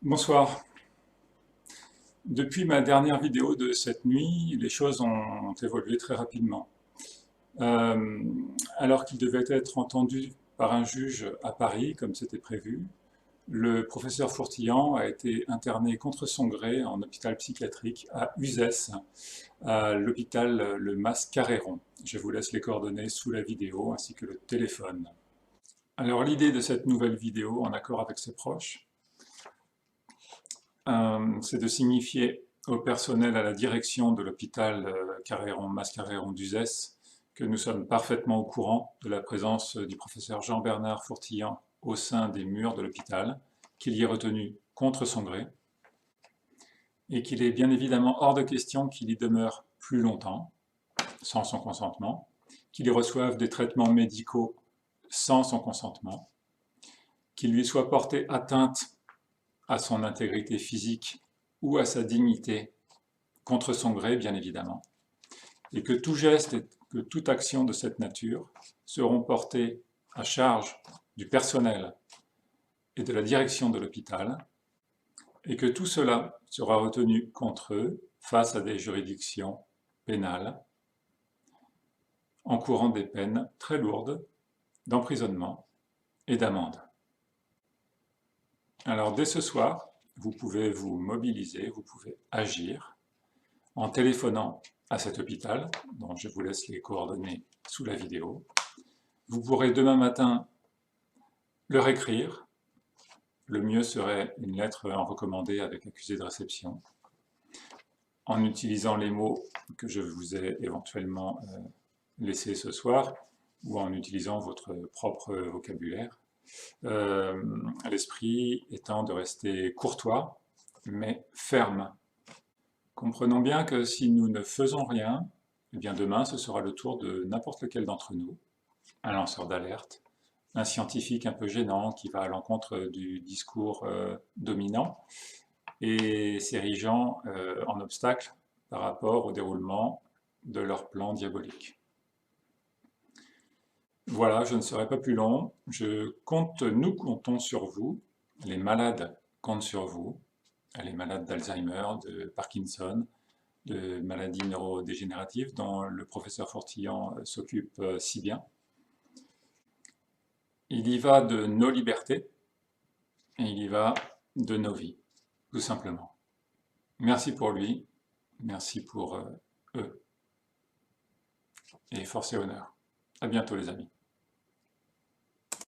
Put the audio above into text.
Bonsoir. Depuis ma dernière vidéo de cette nuit, les choses ont évolué très rapidement. Euh, alors qu'il devait être entendu par un juge à Paris, comme c'était prévu, le professeur Fourtillan a été interné contre son gré en hôpital psychiatrique à Uzès, à l'hôpital Le Mas-Caréron. Je vous laisse les coordonnées sous la vidéo ainsi que le téléphone. Alors l'idée de cette nouvelle vidéo, en accord avec ses proches, c'est de signifier au personnel à la direction de l'hôpital Mas-Caréron d'Uzès que nous sommes parfaitement au courant de la présence du professeur Jean-Bernard Fourtillan au sein des murs de l'hôpital, qu'il y est retenu contre son gré, et qu'il est bien évidemment hors de question qu'il y demeure plus longtemps, sans son consentement, qu'il y reçoive des traitements médicaux sans son consentement, qu'il lui soit porté atteinte à son intégrité physique ou à sa dignité, contre son gré bien évidemment, et que tout geste et que toute action de cette nature seront portés à charge du personnel et de la direction de l'hôpital, et que tout cela sera retenu contre eux face à des juridictions pénales, encourant des peines très lourdes d'emprisonnement et d'amende. Alors dès ce soir, vous pouvez vous mobiliser, vous pouvez agir en téléphonant à cet hôpital, dont je vous laisse les coordonnées sous la vidéo. Vous pourrez demain matin leur écrire. Le mieux serait une lettre en recommandé avec accusé de réception, en utilisant les mots que je vous ai éventuellement laissés ce soir, ou en utilisant votre propre vocabulaire. L'esprit étant de rester courtois, mais ferme. Comprenons bien que si nous ne faisons rien, eh bien demain ce sera le tour de n'importe lequel d'entre nous, un lanceur d'alerte, un scientifique un peu gênant qui va à l'encontre du discours dominant et s'érigeant en obstacle par rapport au déroulement de leur plan diabolique. Voilà, je ne serai pas plus long. Nous comptons sur vous, les malades comptent sur vous, les malades d'Alzheimer, de Parkinson, de maladies neurodégénératives dont le professeur Fourtillan s'occupe si bien. Il y va de nos libertés et il y va de nos vies, tout simplement. Merci pour lui, merci pour eux, et force et honneur. À bientôt les amis.